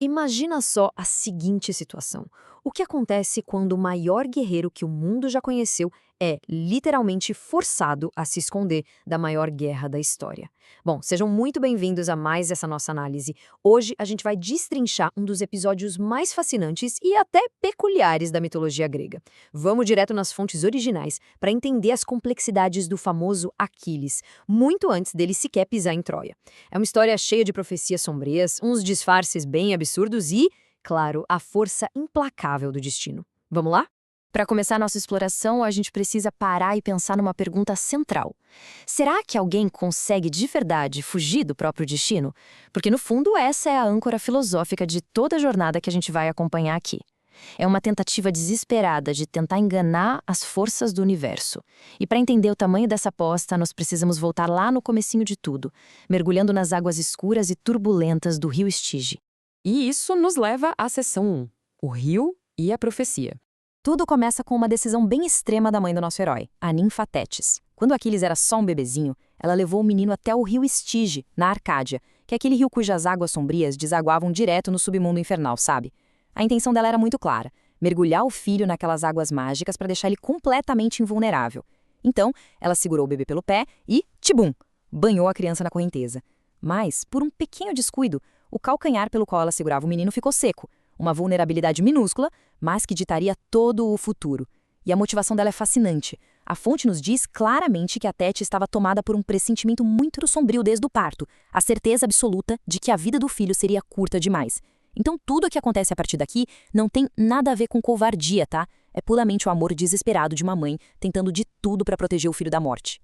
Imagina só a seguinte situação. O que acontece quando o maior guerreiro que o mundo já conheceu é literalmente forçado a se esconder da maior guerra da história? Bom, sejam muito bem-vindos a mais essa nossa análise. Hoje a gente vai destrinchar um dos episódios mais fascinantes e até peculiares da mitologia grega. Vamos direto nas fontes originais para entender as complexidades do famoso Aquiles, muito antes dele sequer pisar em Troia. É uma história cheia de profecias sombrias, uns disfarces bem absurdos e, claro, a força implacável do destino. Vamos lá? Para começar nossa exploração, a gente precisa parar e pensar numa pergunta central. Será que alguém consegue de verdade fugir do próprio destino? Porque, no fundo, essa é a âncora filosófica de toda a jornada que a gente vai acompanhar aqui. É uma tentativa desesperada de tentar enganar as forças do universo. E para entender o tamanho dessa aposta, nós precisamos voltar lá no comecinho de tudo, mergulhando nas águas escuras e turbulentas do rio Estige. E isso nos leva à seção 1, o rio e a profecia. Tudo começa com uma decisão bem extrema da mãe do nosso herói, a ninfa Tétis. Quando Aquiles era só um bebezinho, ela levou o menino até o rio Estige, na Arcádia, que é aquele rio cujas águas sombrias desaguavam direto no submundo infernal, sabe? A intenção dela era muito clara: mergulhar o filho naquelas águas mágicas para deixar ele completamente invulnerável. Então, ela segurou o bebê pelo pé e, tibum, banhou a criança na correnteza. Mas, por um pequeno descuido, o calcanhar pelo qual ela segurava o menino ficou seco, uma vulnerabilidade minúscula, mas que ditaria todo o futuro. E a motivação dela é fascinante. A fonte nos diz claramente que a Tétis estava tomada por um pressentimento muito sombrio desde o parto, a certeza absoluta de que a vida do filho seria curta demais. Então tudo o que acontece a partir daqui não tem nada a ver com covardia, tá? É puramente o amor desesperado de uma mãe tentando de tudo para proteger o filho da morte.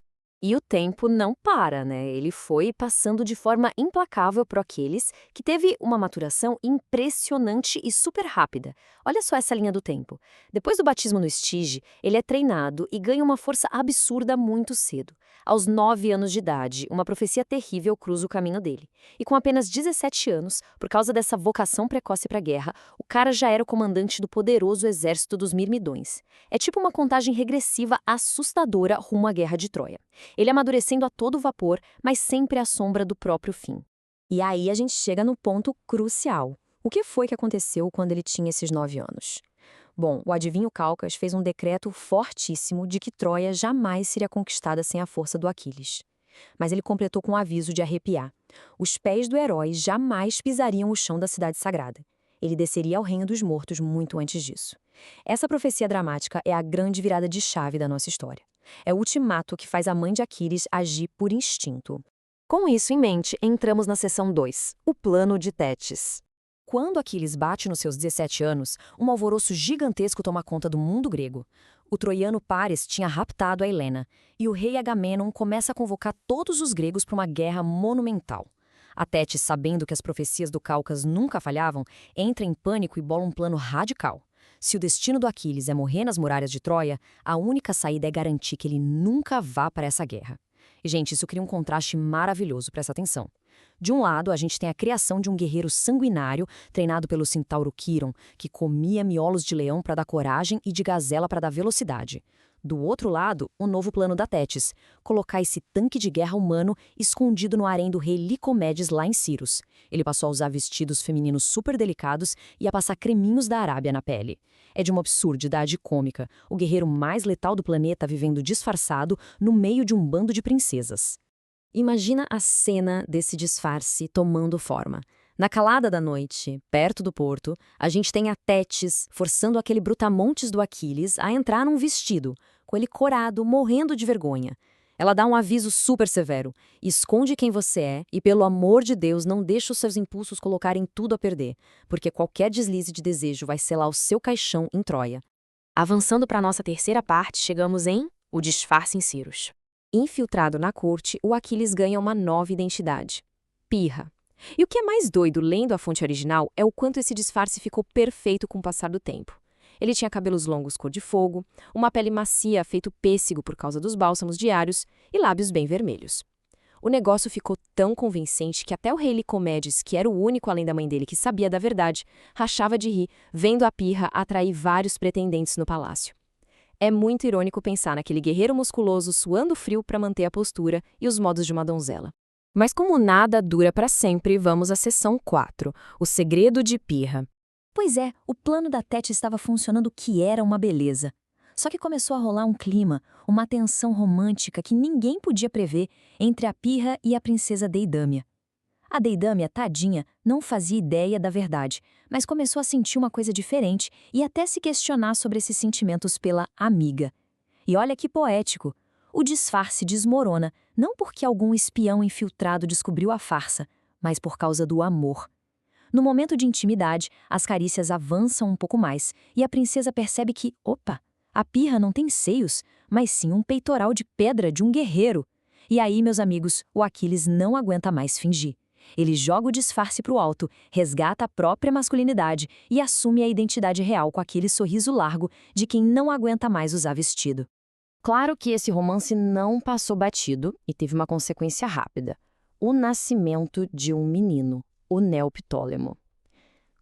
E o tempo não para, né? Ele foi passando de forma implacável para Aquiles, que teve uma maturação impressionante e super rápida. Olha só essa linha do tempo. Depois do batismo no Estige, ele é treinado e ganha uma força absurda muito cedo. Aos 9 anos de idade, uma profecia terrível cruza o caminho dele. E com apenas 17 anos, por causa dessa vocação precoce para a guerra, o cara já era o comandante do poderoso exército dos Mirmidões. É tipo uma contagem regressiva assustadora rumo à guerra de Troia. Ele amadurecendo a todo vapor, mas sempre à sombra do próprio fim. E aí a gente chega no ponto crucial. O que foi que aconteceu quando ele tinha esses 9 anos? Bom, o adivinho Calcas fez um decreto fortíssimo de que Troia jamais seria conquistada sem a força do Aquiles. Mas ele completou com um aviso de arrepiar. Os pés do herói jamais pisariam o chão da cidade sagrada. Ele desceria ao reino dos mortos muito antes disso. Essa profecia dramática é a grande virada de chave da nossa história. É o ultimato que faz a mãe de Aquiles agir por instinto. Com isso em mente, entramos na seção 2, o plano de Tétis. Quando Aquiles bate nos seus 17 anos, um alvoroço gigantesco toma conta do mundo grego. O troiano Paris tinha raptado a Helena, e o rei Agamenon começa a convocar todos os gregos para uma guerra monumental. A Tétis, sabendo que as profecias do Calcas nunca falhavam, entra em pânico e bola um plano radical. Se o destino do Aquiles é morrer nas muralhas de Troia, a única saída é garantir que ele nunca vá para essa guerra. E, gente, isso cria um contraste maravilhoso, presta atenção. De um lado, a gente tem a criação de um guerreiro sanguinário, treinado pelo centauro Quiron, que comia miolos de leão para dar coragem e de gazela para dar velocidade. Do outro lado, o novo plano da Tétis: colocar esse tanque de guerra humano escondido no harém do rei Licomedes lá em Ciros. Ele passou a usar vestidos femininos super delicados e a passar creminhos da Arábia na pele. É de uma absurdidade cômica, o guerreiro mais letal do planeta vivendo disfarçado no meio de um bando de princesas. Imagina a cena desse disfarce tomando forma. Na calada da noite, perto do porto, a gente tem a Tétis forçando aquele brutamontes do Aquiles a entrar num vestido, com ele corado, morrendo de vergonha. Ela dá um aviso super severo: esconde quem você é e, pelo amor de Deus, não deixe os seus impulsos colocarem tudo a perder, porque qualquer deslize de desejo vai selar o seu caixão em Troia. Avançando para a nossa terceira parte, chegamos em o disfarce em Ciros. Infiltrado na corte, o Aquiles ganha uma nova identidade: Pirra. E o que é mais doido lendo a fonte original é o quanto esse disfarce ficou perfeito com o passar do tempo. Ele tinha cabelos longos cor de fogo, uma pele macia feito pêssego por causa dos bálsamos diários e lábios bem vermelhos. O negócio ficou tão convincente que até o rei Licomedes, que era o único além da mãe dele que sabia da verdade, rachava de rir, vendo a Pirra atrair vários pretendentes no palácio. É muito irônico pensar naquele guerreiro musculoso suando frio para manter a postura e os modos de uma donzela. Mas como nada dura para sempre, vamos à seção 4, o segredo de Pirra. Pois é, o plano da Tétis estava funcionando que era uma beleza. Só que começou a rolar um clima, uma tensão romântica que ninguém podia prever entre a Pirra e a princesa Deidamia. A Deidamia, tadinha, não fazia ideia da verdade, mas começou a sentir uma coisa diferente e até se questionar sobre esses sentimentos pela amiga. E olha que poético! O disfarce desmorona, não porque algum espião infiltrado descobriu a farsa, mas por causa do amor. No momento de intimidade, as carícias avançam um pouco mais e a princesa percebe que, opa, a Pirra não tem seios, mas sim um peitoral de pedra de um guerreiro. E aí, meus amigos, o Aquiles não aguenta mais fingir. Ele joga o disfarce para o alto, resgata a própria masculinidade e assume a identidade real com aquele sorriso largo de quem não aguenta mais usar vestido. Claro que esse romance não passou batido e teve uma consequência rápida: o nascimento de um menino, o Neoptólemo.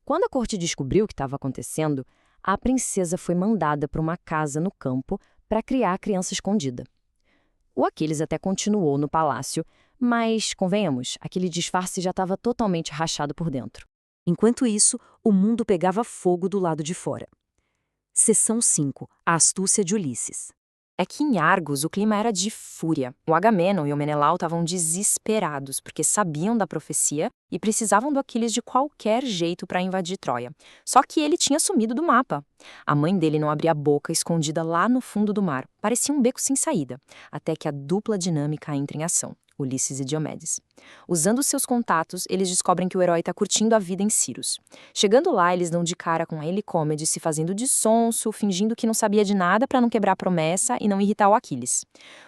Quando a corte descobriu o que estava acontecendo, a princesa foi mandada para uma casa no campo para criar a criança escondida. O Aquiles até continuou no palácio, mas, convenhamos, aquele disfarce já estava totalmente rachado por dentro. Enquanto isso, o mundo pegava fogo do lado de fora. Seção 5. A astúcia de Ulisses. É que em Argos o clima era de fúria. O Agamenon e o Menelau estavam desesperados porque sabiam da profecia e precisavam do Aquiles de qualquer jeito para invadir Troia. Só que ele tinha sumido do mapa. A mãe dele não abria a boca, escondida lá no fundo do mar. Parecia um beco sem saída, até que a dupla dinâmica entra em ação. Ulisses e Diomedes. Usando seus contatos, eles descobrem que o herói está curtindo a vida em Ciros. Chegando lá, eles dão de cara com a Helicômedes se fazendo de sonso, fingindo que não sabia de nada para não quebrar a promessa e não irritar o Aquiles.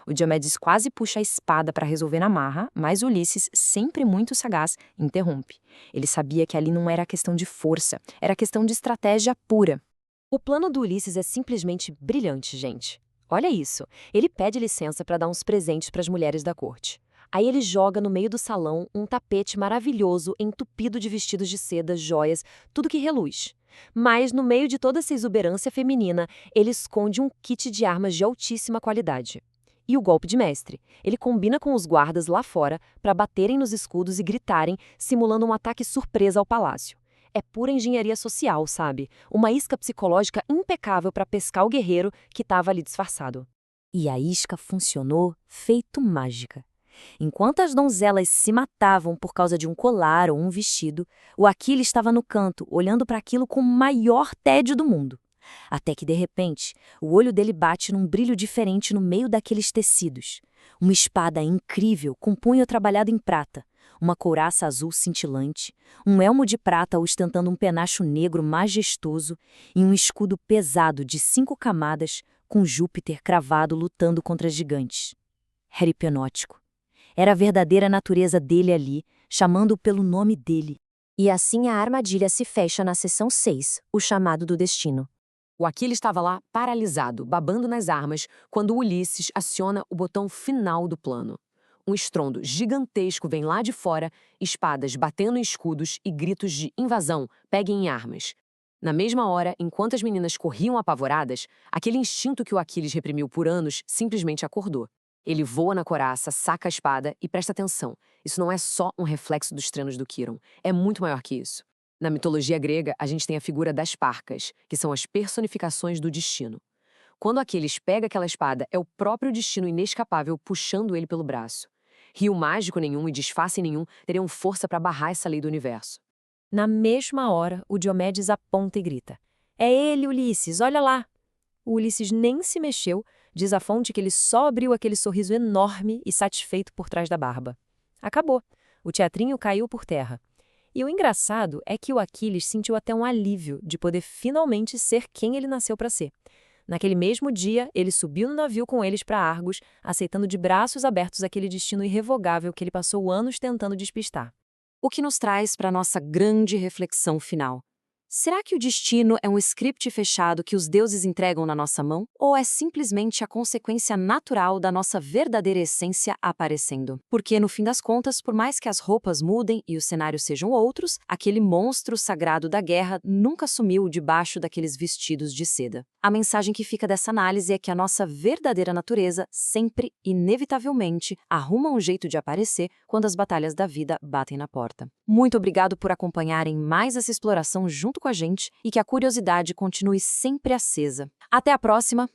O Diomedes quase puxa a espada para resolver na marra, mas Ulisses, sempre muito sagaz, interrompe. Ele sabia que ali não era questão de força, era questão de estratégia pura. O plano do Ulisses é simplesmente brilhante, gente. Olha isso, ele pede licença para dar uns presentes para as mulheres da corte. Aí ele joga no meio do salão um tapete maravilhoso entupido de vestidos de seda, joias, tudo que reluz. Mas, no meio de toda essa exuberância feminina, ele esconde um kit de armas de altíssima qualidade. E o golpe de mestre. Ele combina com os guardas lá fora para baterem nos escudos e gritarem, simulando um ataque surpresa ao palácio. É pura engenharia social, sabe? Uma isca psicológica impecável para pescar o guerreiro que estava ali disfarçado. E a isca funcionou feito mágica. Enquanto as donzelas se matavam por causa de um colar ou um vestido, o Aquiles estava no canto, olhando para aquilo com o maior tédio do mundo. Até que, de repente, o olho dele bate num brilho diferente no meio daqueles tecidos. Uma espada incrível com punho trabalhado em prata, uma couraça azul cintilante, um elmo de prata ostentando um penacho negro majestoso e um escudo pesado de 5 camadas com Júpiter cravado lutando contra gigantes. Era hipnótico. Era a verdadeira natureza dele ali, chamando-o pelo nome dele. E assim a armadilha se fecha na seção 6, o chamado do destino. O Aquiles estava lá, paralisado, babando nas armas, quando Ulisses aciona o botão final do plano. Um estrondo gigantesco vem lá de fora, espadas batendo em escudos e gritos de invasão, peguem em armas. Na mesma hora, enquanto as meninas corriam apavoradas, aquele instinto que o Aquiles reprimiu por anos simplesmente acordou. Ele voa na couraça, saca a espada e presta atenção. Isso não é só um reflexo dos treinos do Quirón, é muito maior que isso. Na mitologia grega, a gente tem a figura das parcas, que são as personificações do destino. Quando Aquiles pega aquela espada, é o próprio destino inescapável puxando ele pelo braço. Rio mágico nenhum e disfarce nenhum teriam força para barrar essa lei do universo. Na mesma hora, o Diomedes aponta e grita: "É ele, Ulisses, olha lá!" O Ulisses nem se mexeu, diz a fonte que ele só abriu aquele sorriso enorme e satisfeito por trás da barba. Acabou. O teatrinho caiu por terra. E o engraçado é que o Aquiles sentiu até um alívio de poder finalmente ser quem ele nasceu para ser. Naquele mesmo dia, ele subiu no navio com eles para Argos, aceitando de braços abertos aquele destino irrevogável que ele passou anos tentando despistar. O que nos traz para a nossa grande reflexão final. Será que o destino é um script fechado que os deuses entregam na nossa mão? Ou é simplesmente a consequência natural da nossa verdadeira essência aparecendo? Porque, no fim das contas, por mais que as roupas mudem e os cenários sejam outros, aquele monstro sagrado da guerra nunca sumiu debaixo daqueles vestidos de seda. A mensagem que fica dessa análise é que a nossa verdadeira natureza sempre, inevitavelmente, arruma um jeito de aparecer quando as batalhas da vida batem na porta. Muito obrigado por acompanharem mais essa exploração junto com a gente e que a curiosidade continue sempre acesa. Até a próxima!